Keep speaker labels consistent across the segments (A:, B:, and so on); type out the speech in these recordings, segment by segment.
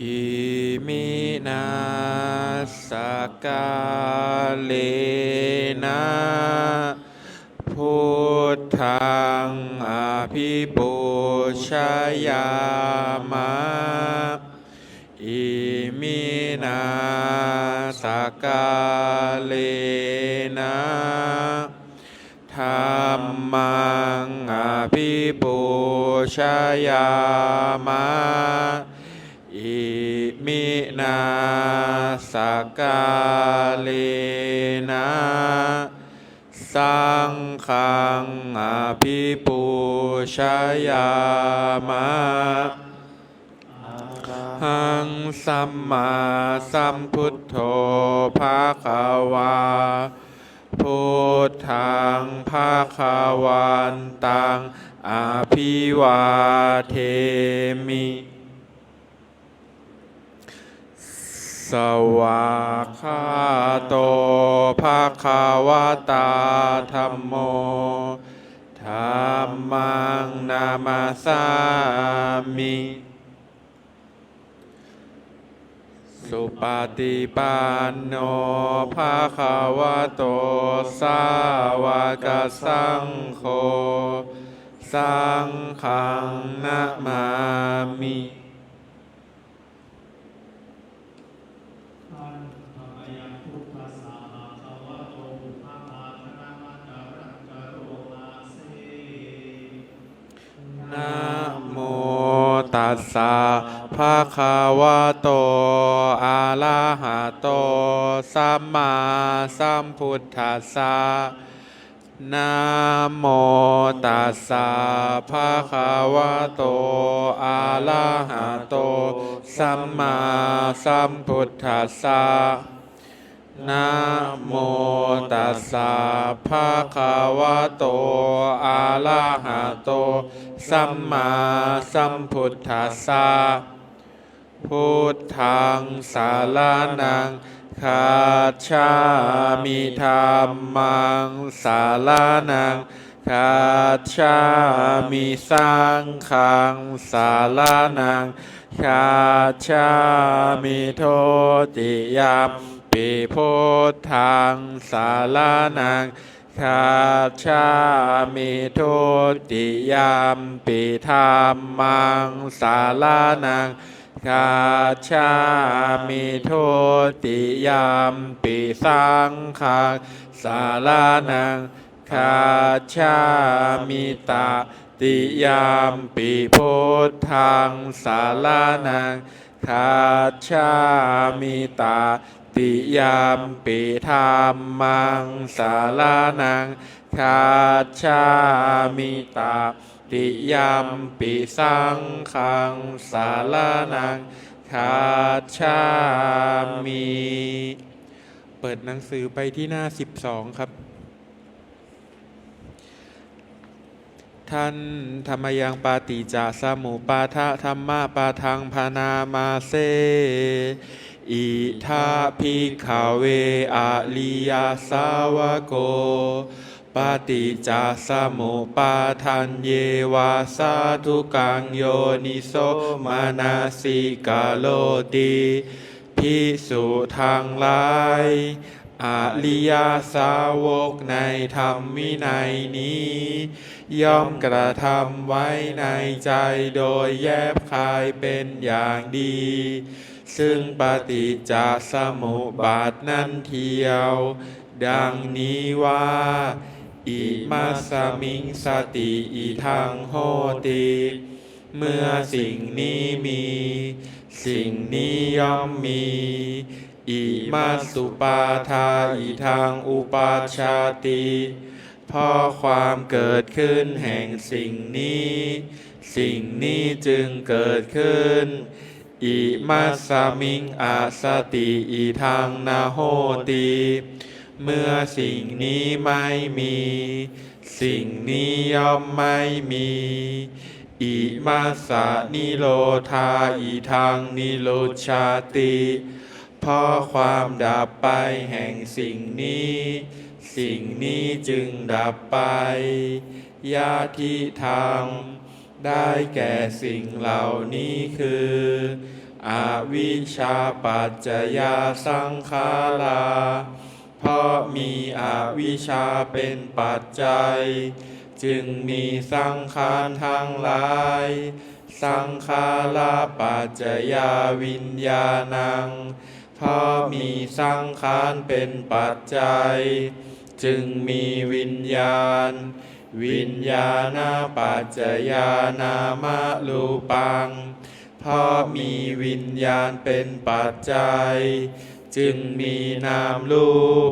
A: อิมินาสกาเลนะพุทธังอภิปูชยามะอิมินาสกาเลนะธัมมังอภิปูชยามะอิมินาสกาเลนะสังฆังอภิปูชยามะหังสัมมาสัมพุทโธภะคะวาพุทธังภะคะวันตังอภิวาเทมิสวากขาโตภะคะวะตาธัมโมธัมมังนามาสามิสุปฏิปันโนภะคะวะโตสาวกสังโฆสังฆังนะมามินะโมตัสสะภะคะวะโตอะระหะโตสัมมาสัมพุทธัสสะนะโมตัสสะภะคะวะโตอะระหะโตสัมมาสัมพุทธัสสะนะโมตัสสะภะคะวะโตอะระหะโตสัมมาสัมพุทธัสสะพุทธังสารนังคัจฉามิธัมมังสารนังคัจฉามิสังฆังสารนังคัจฉามิโทติยัมปิพุทธังสารนังคัจฉามิทุติยัมปิธัมมังสารนังคัจฉามิทุติยัมปิสังฆังสารนังคัจฉามิตติยัมปิพุทธังสารนังคัจฉามิตติยัมปิธัมมังสารนังคัจฉามิตติยัมปิสังฆังสารนังคัจฉามิเปิดหนังสือไปที่หน้า12ครับท่านธรรมยังปาติจจสมุปปาทะธัมมะปาทังพานามาเสอิทาภิกขเวอะริยสาวโกปฏิจจสมุปาทันเยวาสาธุกังโยนิโสมานาสิกาโลติภิกษุทั้งหลายอริยสาวกในธรรมวินัยนี้ย่อมกระทำไว้ในใจโดยแยบคายเป็นอย่างดีซึ่งปฏิจจสมุปบาทนั้นเทียวดังนี้ว่าอิมัสสมิงสติอิทังโหติเมื่อสิ่งนี้มีสิ่งนี้ย่อมมีอิมัสสุปาทาอิทังอุปาชาติเพราะความเกิดขึ้นแห่งสิ่งนี้สิ่งนี้จึงเกิดขึ้นอิมัสสมิงอาสติอิทังนาโหติเมื่อสิ่งนี้ไม่มีสิ่งนี้ย่อมไม่มีอิมัสสะนิโรธาอิทังนิโรชาติเพราะความดับไปแห่งสิ่งนี้สิ่งนี้จึงดับไปญาติธรรมได้แก่สิ่งเหล่านี้คือ อวิชชาปัจจยาสังขาราเพราะมีอวิชชาเป็นปัจจัยจึงมีสังขารทั้งหลายสังขาราปัจจยาวิญญาณังเพราะมีสังขารเป็นปัจจัยจึงมีวิญญาณวิญญาณปัจจยานามรูปังเพราะมีวิญญาณเป็นปัจจัยจึงมีนามรูป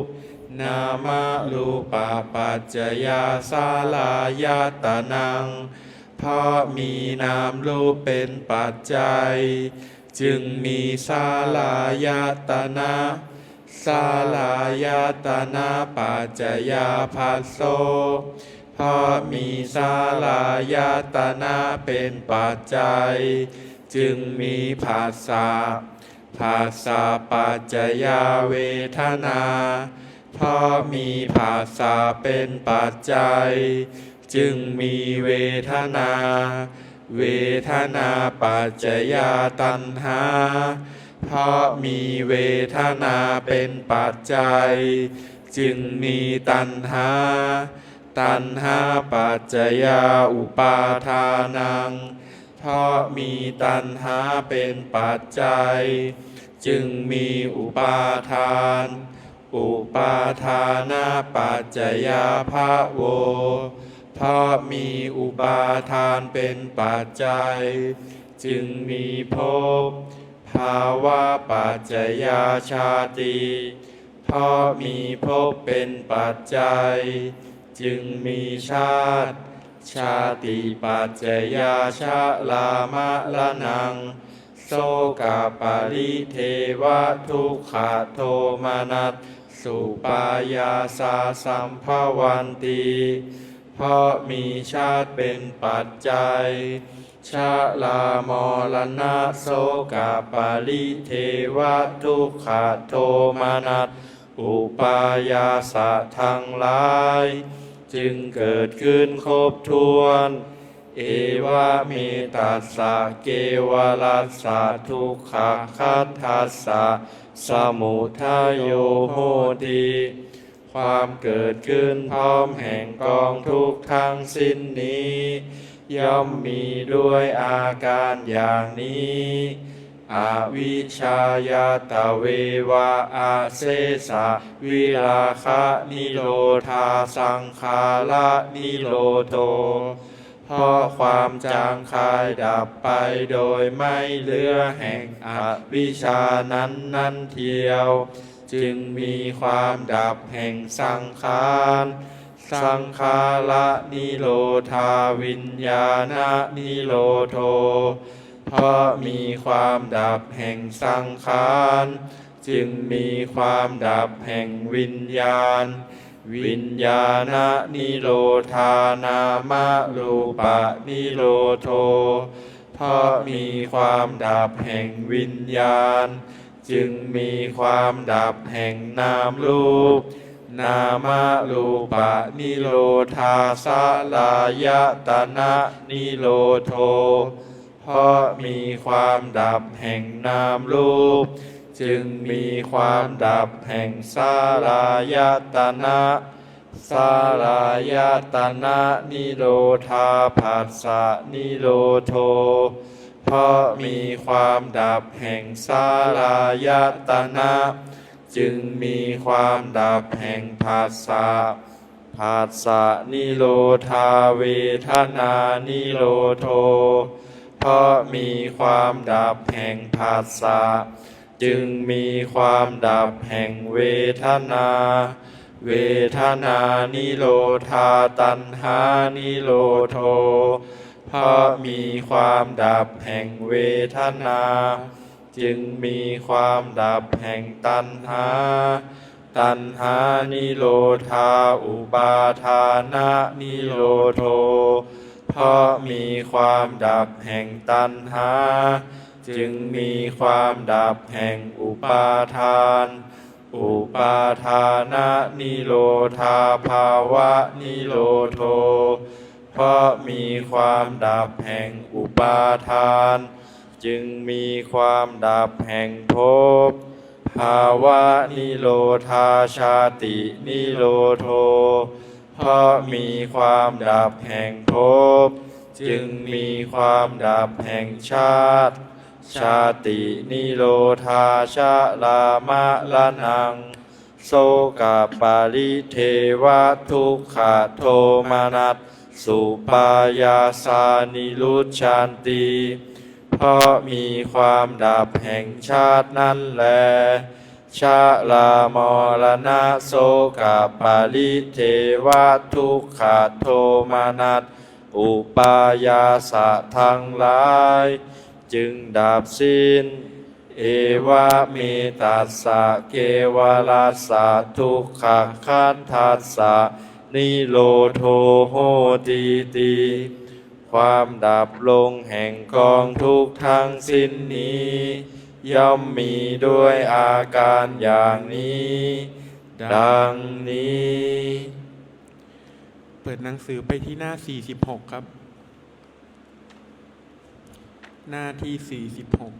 A: นามรูปปัจจยาสาลายตนังเพราะมีนามรูปเป็นปัจจัยจึงมีสาลายตนะสาลายตนะปัจจยาภัสโสเพราะมีสาลายตนะเป็นปัจจัยจึงมีผัสสะผัสสะปัจจยาเวทนาเพราะมีผัสสะเป็นปัจจัยจึงมีเวทนาเวทนาปัจจยาตัณหาเพราะมีเวทนาเป็นปัจจัยจึงมีตัณหาตัณหาปัจจยาอุปาทานังเพราะมีตัณหาเป็นปัจจัยจึงมีอุปาทานอุปาทานาปัจจยาภโวเพราะมีอุปาทานเป็นปัจจัยจึงมีภพภาวะปัจจยาชาติเพราะมีภพเป็นปัจจัยจึงมีชาติชาติปัจจยาชะลามะละนังโสกปริเทวทุกขโทมานัสสุปายาสาสัมภวันติเพราะมีชาติเป็นปัจจัยชะลามรณะโสกปริเทวทุกขโทมานัสอุปายาสะทั้งหลายจึงเกิดขึ้นครบถ้วนเอวะเมตัสสะเกวรัสสะทุกขคัตถัสสะสมุทัยโยโหติความเกิดขึ้นพร้อมแห่งกองทุกข์ทั้งสิ้นนี้ย่อมมีด้วยอาการอย่างนี้อวิชชายาตเววะอาเสสะวิราคะนิโรธาสังขาระนิโรโธเพราะความจางคายดับไปโดยไม่เหลือแห่งอวิชชานั้นเทียวจึงมีความดับแห่งสังขารสังขาระนิโรธาวิญญาณนิโรโธเพราะมีความดับแห่งสังขารจึงมีความดับแห่งวิญญาณวิญญาณนิโรธานามรูปะนิโรโธเพราะมีความดับแห่งวิญญาณจึงมีความดับแห่งนามรูปนามรูปะนิโรธาสลายตนะนิโรโธเพราะมีความดับแห่งนามรูปจึงมีความดับแห่งสลายตนะสลายตนะนิโรธาผัสสะนิโรโธเพราะมีความดับแห่งสลายตนะจึงมีความดับแห่งผัสสะผัสสะนิโรธาเวทนานิโรโธเพราะมีความดับแห่งผัสสะจึงมีความดับแห่งเวทนาเวทนานิโรธาตัณหานิโรโธเพราะมีความดับแห่งเวทนาจึงมีความดับแห่งตัณหาตัณหานิโรธาอุปาทานะนิโรโธเพราะมีความดับแห่งตัณหาจึงมีความดับแห่งอุปาทานอุปาทานะนิโรธาภาวะนิโรโธเพราะมีความดับแห่งอุปาทาน
B: จึงมีความดับแห่งภพภาวะนิโรธาชาตินิโรโธเพราะมีความดับแห่งภพจึงมีความดับแห่งชาติชาตินิโรธาชะลามะละนังโสกปาริเทวทุกขโทมานัสสุปายาสานิรุชชันติเพราะมีความดับแห่งชาตินั้นแลชาลามรณะโสกปาริเทวทุกขโทมานัสอุปายาสะทั้งหลายจึงดับสิ้นเอวะเมตัสสะเกวรัสสะทุกขขันธัสสะนิโรโธโหติติความดับลงแห่งกองทุกข์ทั้งสิ้นนี้ย่อมมีด้วยอาการอย่างนี้ดังนี้
A: เปิดหนังสือไปที่หน้า46ครับหน้าที่46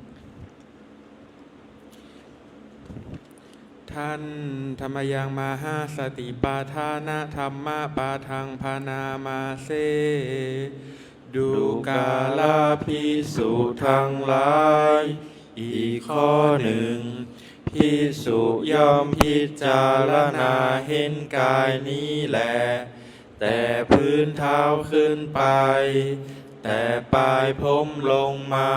A: ท่านธรรมยังมหาสติปาทานะธรรมะปาทังพานามาเสดูกาลาภิกษุทั้งหลายอีกข้อหนึ่งภิกษุย่อมพิจารณาเห็นกายนี้แลแต่พื้นเท้าขึ้นไปแต่ปลายผมลงมา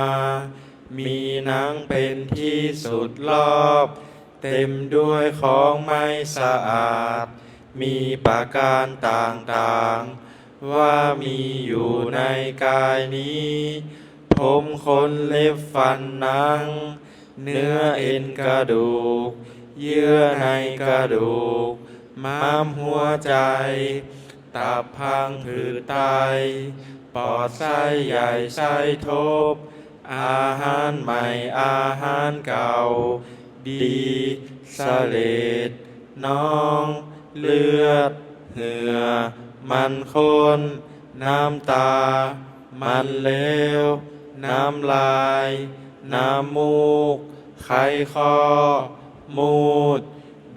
A: มีหนังเป็นที่สุดรอบเต็มด้วยของไม่สะอาดมีประการต่างๆว่ามีอยู่ในกายนี้ผมขนเล็บฟันหนังเนื้อเอ็นกระดูกเยื่อในกระดูกม้ามหัวใจตับพังผืดไตปอดไส้ใหญ่ไส้ทบอาหารใหม่อาหารเก่าดีเสลดน้องเลือดเหงื่อมันข้นน้ำตามันเลวน้ำลายน้ำมูกไขข้อมูด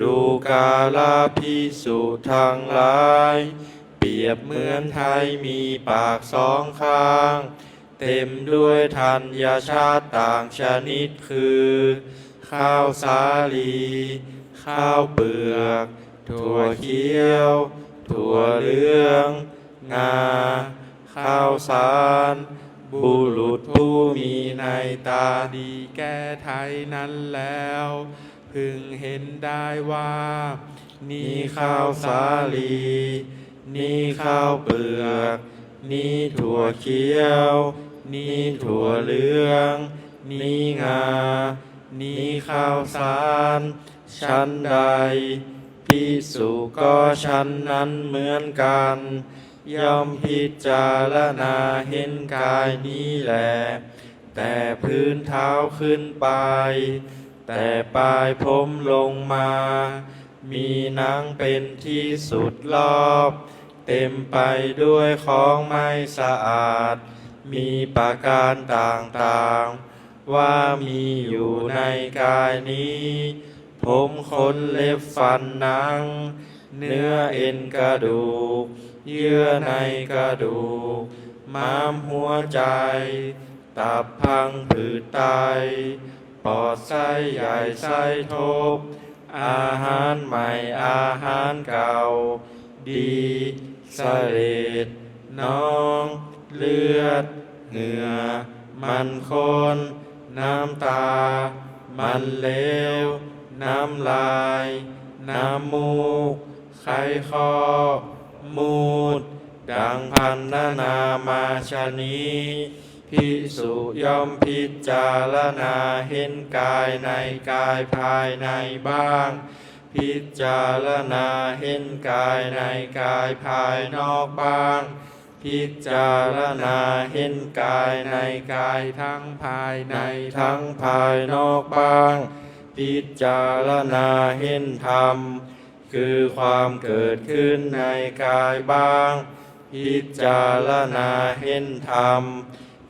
A: ดูกาลภิกษุทั้งหลายเปรียบเหมือนไทยมีปากสองข้างเต็มด้วยธัญชาติต่างชนิดคือข้าวสาลีข้าวเปลือกถั่วเขียวถั่วเหลืองงาข้าวสารบุรุษผู้มีในตาดีแก่ไทยนั้นแล้วพึงเห็นได้ว่านี่ข้าวสาลีนี่ข้าวเปลือกนี่ถั่วเขียวนี่ถั่วเหลืองนี่งานี่ข้าวสารชั้นใดภิกษุก็ชั้นนั้นเหมือนกันย่อมพิจารณาเห็นกายนี้แลแต่พื้นเท้าขึ้นไปแต่ปลายผมลงมามีหนังเป็นที่สุดรอบเต็มไปด้วยของไม่สะอาดมีประการต่างๆว่ามีอยู่ในกายนี้ผมขนเล็บฟันหนังเนื้อเอ็นกระดูกเยื่อในกระดูกม้ามหัวใจตับพังผืดไตปอดไส้ใหญ่ไส้ทบอาหารใหม่อาหารเก่าดีเสลดน้องเลือดเหงื่อมันข้นน้ำตามันเลวน้ำลายน้ำมูกไขข้อมูดดังพันนามาชนี้ภิกษุย่อมพิจารณาเห็นกายในกายภายในบ้างพิจารณาเห็นกายในกายภายนอกบ้างพิจารณาเห็นกายในกายทั้งภายในทั้งภายนอกบ้างพิจารณาเห็นธรรมคือความเกิดขึ้นในกายบ้างพิจารณาเห็นธรรม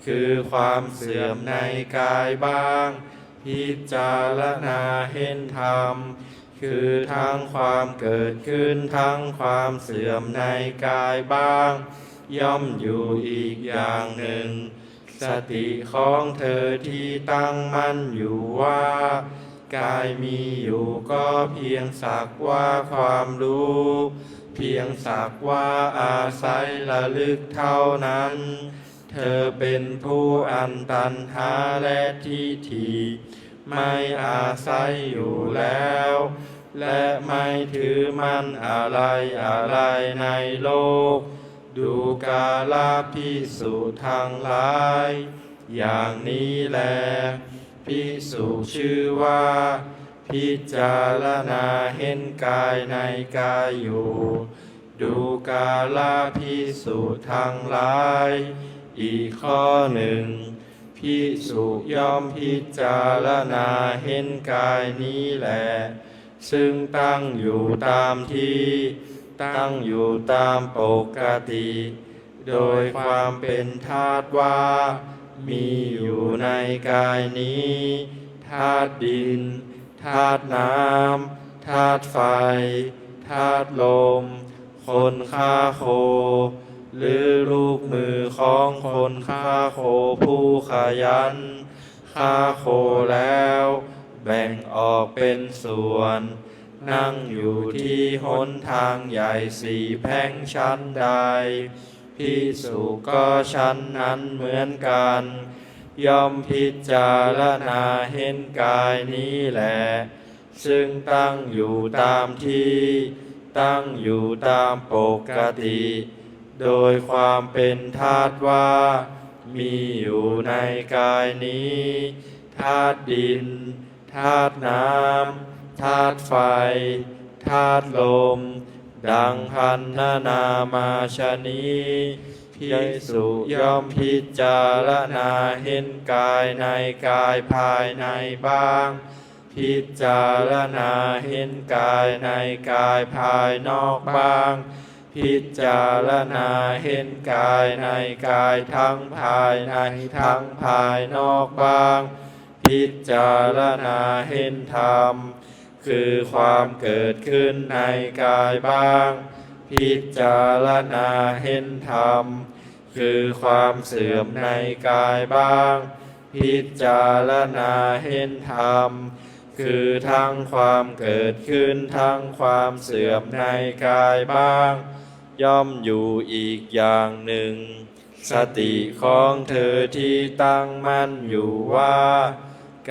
A: ค
B: คือความเสื่อมในกายบ้าง พิจารณาเห็นธรรมคือทั้งความเกิดขึ้นทั้งความเสื่อมในกายบ้างย่อมอยู่อีกอย่างหนึ่งสติของเธอที่ตั้งมั่นอยู่ว่ากายมีอยู่ก็เพียงสักว่าความรู้เพียงสักว่าอาศัยระลึกเท่านั้นเธอเป็นผู้อันตัณหาและทิฏฐิไม่อาศัยอยู่แล้วและไม่ถือมั่นอะไรในโลกดูกาลภิกษุทั้งหลายอย่างนี้แลภิกษุชื่อว่าพิจารณาเห็นกายในกายอยู่ดูกาลภิกษุทั้งหลายอีกข้อหนึ่งภิกษุย่อมพิจารณาเห็นกายนี้แลซึ่งตั้งอยู่ตามที่ตั้งอยู่ตามปกติโดยความเป็นธาตุว่ามีอยู่ในกายนี้ธาตุดินธาตุน้ำธาตุไฟธาตุลมคนฆ่าโคหรือลูกมือของคนฆ่าโคผู้ขยันฆ่าโคแล้วแบ่งออกเป็นส่วนนั่งอยู่ที่หนทางใหญ่สี่แพร่งชั้นใดภิกษุก็ชั้นนั้นเหมือนกันย่อมพิจารณาเห็นกายนี้แหละซึ่งตั้งอยู่ตามที่ตั้งอยู่ตามปกติโดยความเป็นธาตุว่ามีอยู่ในกายนี้ธาตุดินธาตุน้ำธาตุไฟธาตุลมดังพันนามาชนี้ภิกษุย่อมพิจารณาเห็นกายในกายภายในบ้างพิจารณาเห็นกายในกายภายนอกบ้างพิจารณาเห็นกายในกายทั้งภายในทั้งภายนอกบ้างพิจารณาเห็นธรรมคือความเกิดขึ้นในกายบ้างพิจารณาเห็นธรรมคือความเสื่อมในกายบ้างพิจารณาเห็นธรรมคือทั้งความเกิดขึ้นทั้งความเสื่อมในกายบ้างย่อมอยู่อีกอย่างหนึ่งสติของเธอที่ตั้งมั่นอยู่ว่า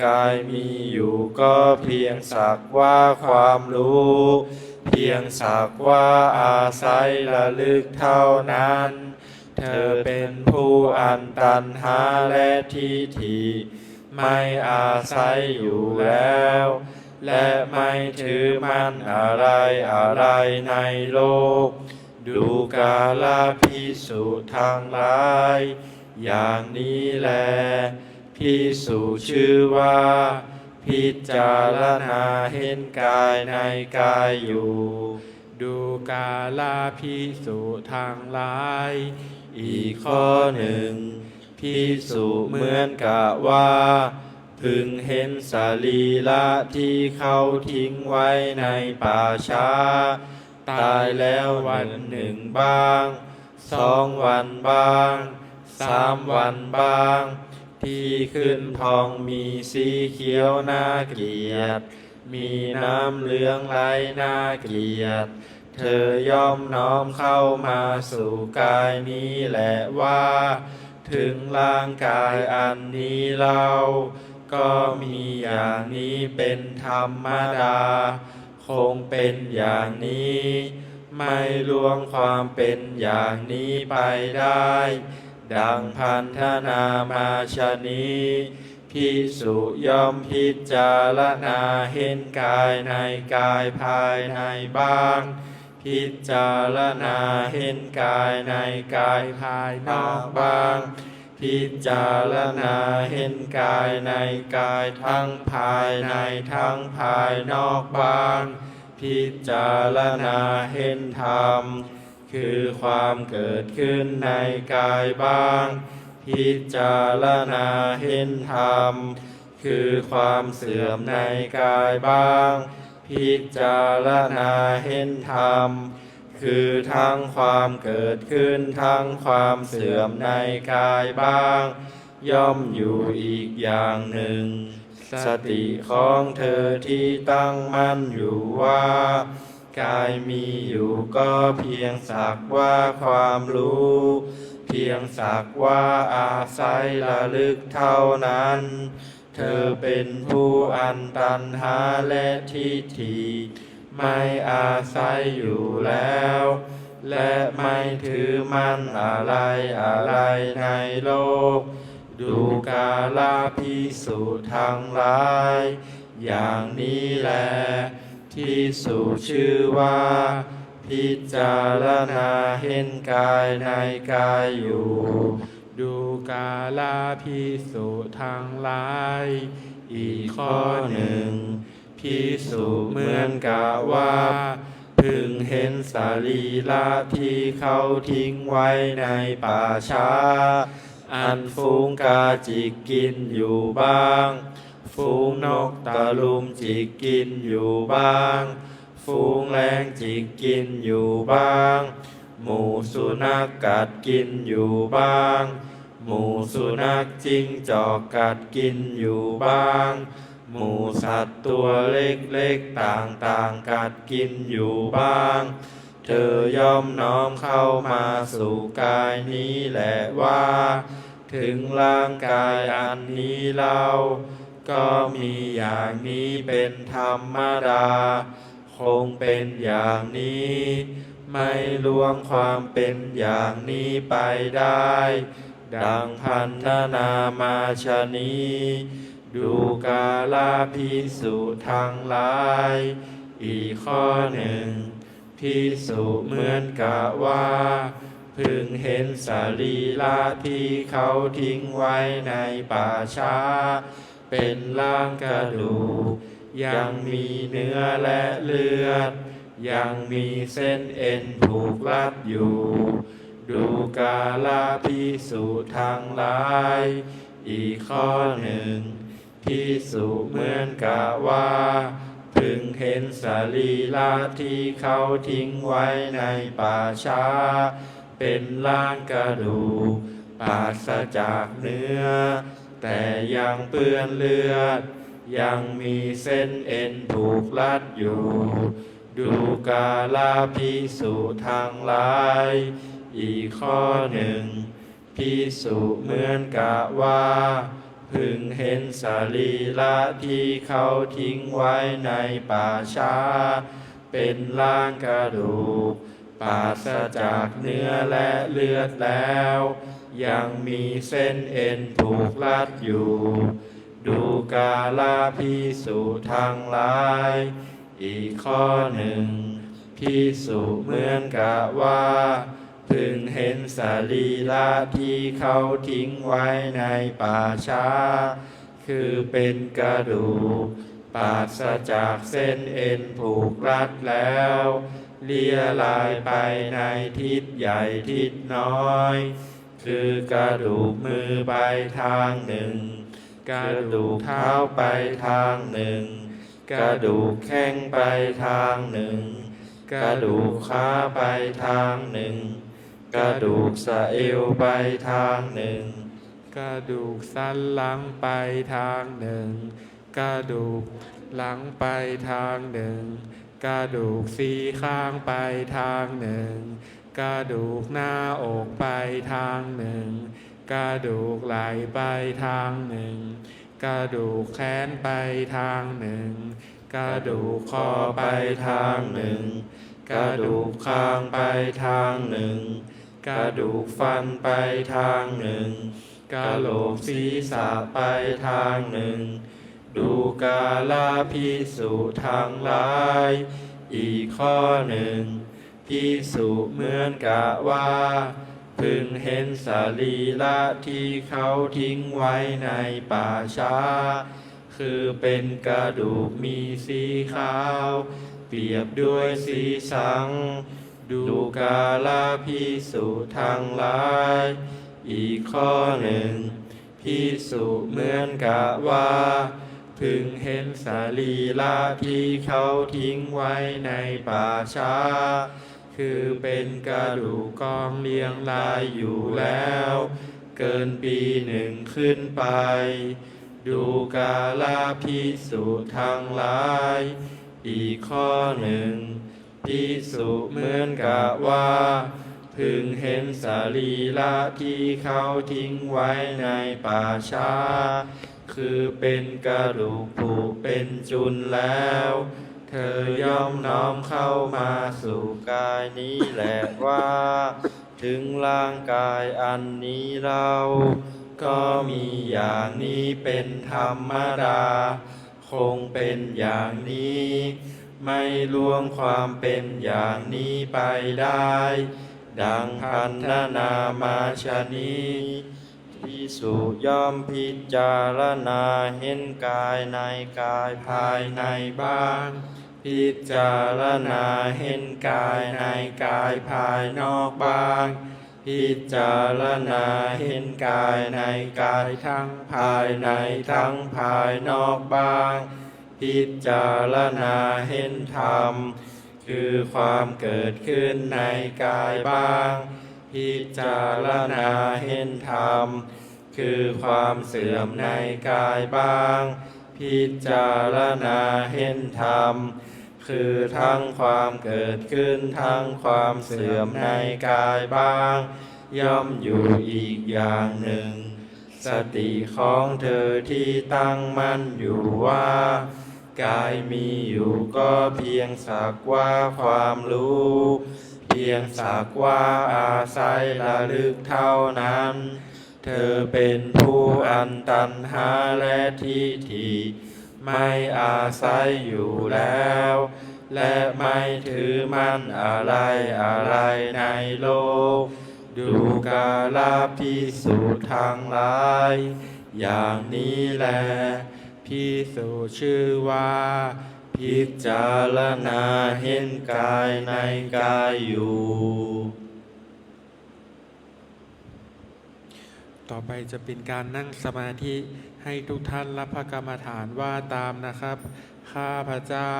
B: กายมีอยู่ก็เพียงสักว่าความรู้เพียงสักว่าอาศัยระลึกเท่านั้นเธอเป็นผู้อันตัณหาและทิฏฐิไม่อาศัยอยู่แล้วและไม่ถือมั่นอะไรในโลกดูกาลภิกษุทั้งหลายอย่างนี้แลภิกษุชื่อว่าพิจารณาเห็นกายในกายอยู่ดูกาลภิกษุทั้งหลายอีกข้อหนึ่งภิกษุเหมือนกับว่าพึงเห็นสรีระที่เขาทิ้งไว้ในป่าช้าตายแล้ววันหนึ่งบ้าง2 วันบ้าง3 วันบ้างที่ขึ้นพองมีสีเขียวน่าเกลียดมีน้ำเหลืองไหลน่าเกลียดเธอย่อมน้อมเข้ามาสู่กายนี้แหละว่าถึงร่างกายอันนี้เราก็มีอย่างนี้เป็นธรรมดาคงเป็นอย่างนี้ไม่ล่วงความเป็นอย่างนี้ไปได้ดังพันธนามาชนี้ภิกษุย่อมพิจารณาเห็นกายในกายภายในบ้างพิจารณาเห็นกายในกายภายนอกบ้างพิจารณาเห็นกายในกายทั้งภายในทั้งภายนอกบ้างพิจารณาเห็นธรรมคือความเกิดขึ้นในกายบ้างพ พิจารณาเห็นธรรมคือความเสื่อมในกายบ้างพิจารณาเห็นธรรมคือทั้งความเกิดขึ้นทั้งความเสื่อมในกายบ้างย่อมอยู่อีกอย่างหนึ่งสติของเธอที่ตั้งมั่นอยู่ว่ากายมีอยู่ก็เพียงสักว่าความรู้เพียงสักว่าอาศัยระลึกเท่านั้นเธอเป็นผู้อันตัณหาและทิฏฐิไม่อาศัยอยู่แล้วและไม่ถือมั่นอะไรในโลกดูกาลภิกษุทั้งหลายอย่างนี้แลที่สุชื่อว่าพิจารณาเห็นกายในกายอยู่
A: ดูกาลภิกษุทั้งหลายอีกข้อหนึ่งภิกษุเหมือนกะว่าพึงเห็นสรีระที่เขาทิ้งไว้ในป่าช้าอันฝูงกาจิกกินอยู่บ้างฝูงนกตะลุมจิกกินอยู่บ้างฝูงแร้งจิกกินอยู่บ้างหมู่สุนัขกัดกินอยู่บ้างหมู่สุนัขจิ้งจอกกัดกินอยู่บ้างหมู่สัตว์ตัวเล็กๆต่างๆกัดกินอยู่บ้างเธอย่อมน้อมเข้ามาสู่กายนี้แหละว่าถึงร่างกายอันนี้เราก็มีอย่างนี้เป็นธรรมดาคงเป็นอย่างนี้ไม่ล่วงความเป็นอย่างนี้ไปได้ดังพันนามาชนี้ดูกาลภิกษุทั้งหลายอีกข้อหนึ่งภิกษุเหมือนกะว่าพึงเห็นสรีระที่เขาทิ้งไว้ในป่าช้าเป็นร่างกระดูกยังมีเนื้อและเลือดยังมีเส้นเอ็นผูกรัดอยู่ดูกาลภิกษุทั้งหลายอีกข้อหนึ่งภิกษุเหมือนกะว่าพึงเห็นสรีระที่เขาทิ้งไว้ในป่าช้าเป็นร่างกระดูกปราศจากเนื้อแต่ยังเปื้อนเลือดยังมีเส้นเอ็นผูกรัดอยู่ดูกาลภิกษุทั้งหลายอีกข้อหนึ่งภิกษุเหมือนกะว่าพึงเห็นสรีระที่เขาทิ้งไว้ในป่าช้าเป็นร่างกระดูกปราศจากเนื้อและเลือดแล้วยังมีเส้นเอ็นผูกรัดอยู่ดูกาลภิกษุทั้งหลายอีกข้อหนึ่งภิกษุเหมือนกะว่าพึงเห็นสรีระที่เขาทิ้งไว้ในป่าช้าคือเป็นกระดูกปราศจากเส้นเอ็นผูกรัดแล้วเลี่ยลายไปในทิศใหญ่ทิศน้อยคือกระดูกมือไปทางหนึ่งกระดูกเท้าไปทางหนึ่งกระดูกแข้งไปทางหนึ่งกระดูกขาไปทางหนึ่งกระดูกสะเอวไปทางหนึ่งกระดูกสันหลังไปทางหนึ่งกระดูกหลังไปทางหนึ่งกระดูกสี่ข้างไปทางหนึ่งกระดูกหน้าอกไปทางหนึ่งกระดูกไหล่ไปทางหนึ่งกระดูกแขนไปทางหนึ่งกระดูกคอไปทางหนึ่งกระดูกคางไปทางหนึ่งกระดูกฟันไปทางหนึ่งกะโหลกศีรษะไปทางหนึ่งดูกาลภิกษุทั้งหลายอีกข้อหนึ่งภิกษุเหมือนกะว่าพึงเห็นสรีระที่เขาทิ้งไว้ในป่าช้าคือเป็นกระดูกมีสีขาวเปรียบด้วยสีสังดูกาลภิกษุทั้งหลาย
B: อีกข้อหนึ่งภิกษุเหมือนกับว่าพึงเห็นสรีระที่เขาทิ้งไว้ในป่าช้าคือเป็นกระดูกกองเรียงรายอยู่แล้วเกินปีหนึ่งขึ้นไปดูกาลภิกษุทั้งหลายอีกข้อหนึ่งภิกษุเหมือนกับว่าพึงเห็นสรีระที่เขาทิ้งไว้ในป่าช้าคือเป็นกระดูกผุเป็นจุนแล้วเธอย่อมน้อมเข้ามาสู่กายนี้แหละว่าถึงร่างกายอันนี้เราก็มีอย่างนี้เป็นธรรมดาคงเป็นอย่างนี้ไม่ล่วงความเป็นอย่างนี้ไปได้ดังพันนามาชนี้ภิกษุย่อมพิจารณาเห็นกายในกายภายในบ้างพิจารณาเห็นกายในกายภายนอกบ้างพิจารณาเห็นกายในกายทั้งภายในทั้งภายนอกบ้างพิจารณาเห็นธรรมคือความเกิดขึ้นในกายบ้างพิจารณาเห็นธรรมคือความเสื่อมในกายบ้างพิจารณาเห็นธรรมคือทั้งความเกิดขึ้นทั้งความเสื่อมในกายบ้างย่อมอยู่อีกอย่างหนึ่งสติของเธอที่ตั้งมั่นอยู่ว่ากายมีอยู่ก็เพียงสักว่าความรู้เพียงสักว่าอาศัยระลึกเท่านั้นเธอเป็นผู้อันตัณหาและทิฏฐิไม่อาศัยอยู่แล้วและไม่ถือมั่นอะไรอะไรในโลกดูกาลภิกษุทั้งหลายอย่างนี้แลภิกษุชื่อว่าพิจารณาเห็นกายในกายอยู่
A: ต่อไปจะเป็นการนั่งสมาธิให้ทุกท่านรับพระกรรมฐานว่าตามนะครับ ข้าพเจ้า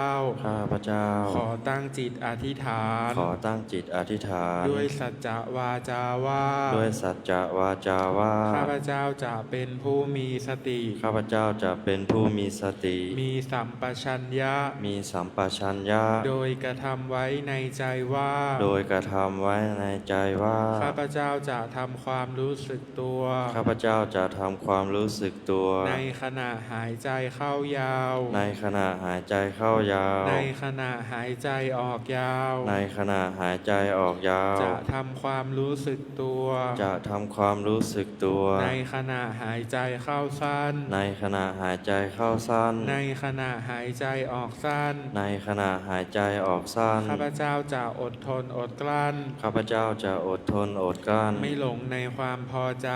B: ข้าพเจ้า
A: ขอตั้งจิตอธิษฐาน
B: ขอตั้งจิตอธิษฐาน
A: ด้วยสัจจะวาจาว่า
B: ด้วยสัจจะวาจาว่า
A: ข้าพเจ้าจะเป็นผู้มีสติ
B: ข้าพเจ้าจะเป็นผู้มีสติ
A: มีสัมปชัญญะ
B: มีสัมปชัญญะ
A: โดยกระทำไว้ในใจว่า
B: โดยกระทำไว้ในใจว่า
A: ข้าพเจ้าจะทำความรู้สึกตัว
B: ข้าพเจ้าจะทำความรู้สึกตัว
A: ในขณะหายใจเข้ายาว
B: ในขณะหายใจเข้ายาว
A: ในขณะหายใจออกยาว
B: ในขณะหายใจออกยาว
A: จะทำความรู้สึกตัว
B: จะทำความรู้สึกตัว
A: ในขณะหายใจเข้าสั้น
B: ในขณะหายใจเข้าสั้น
A: ในขณะหายใจออกสั้น
B: ในขณะหายใจออกสั้น
A: ข้าพเจ้าจะอดทนอดกลั้น
B: ข้าพเจ้าจะอดทนอดกลั้น
A: ไม่หลงในความพอใจ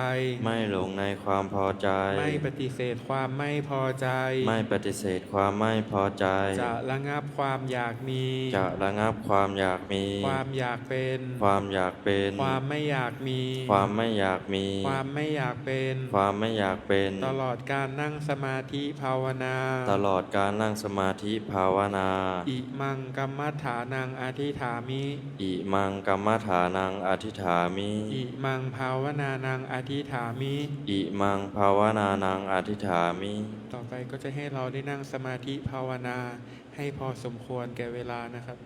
B: ไม่หลงในความพอใจ
A: ไม่ปฏิเสธความไม่พอใจ
B: ไม่ปฏิเสธความไม่พอใจ
A: จะระงับความอยากมี
B: จะระงับความอยากมี
A: ความอยากเป็น
B: ความอยากเป็น
A: ความไม่อยากมี
B: ความไม่อยากมี
A: ความไม่อยากเป็น
B: ความไม่อยากเป็น
A: ตลอดการนั่งสมาธิภาวนา
B: ตลอดการนั่งสมาธิภาวนา
A: อิมังกัมมัฏฐานังอธิฐามิ
B: อิมังกัมมฐานังอธิษฐามิ
A: อิมังภาวนานังอธิฐามิ
B: อิมังภาวนานังอธิษฐามิ
A: ต่อไปก็จะให้เราได้นั่งสมาธิภาวนาให้พอสมควรแก่เวลานะครับ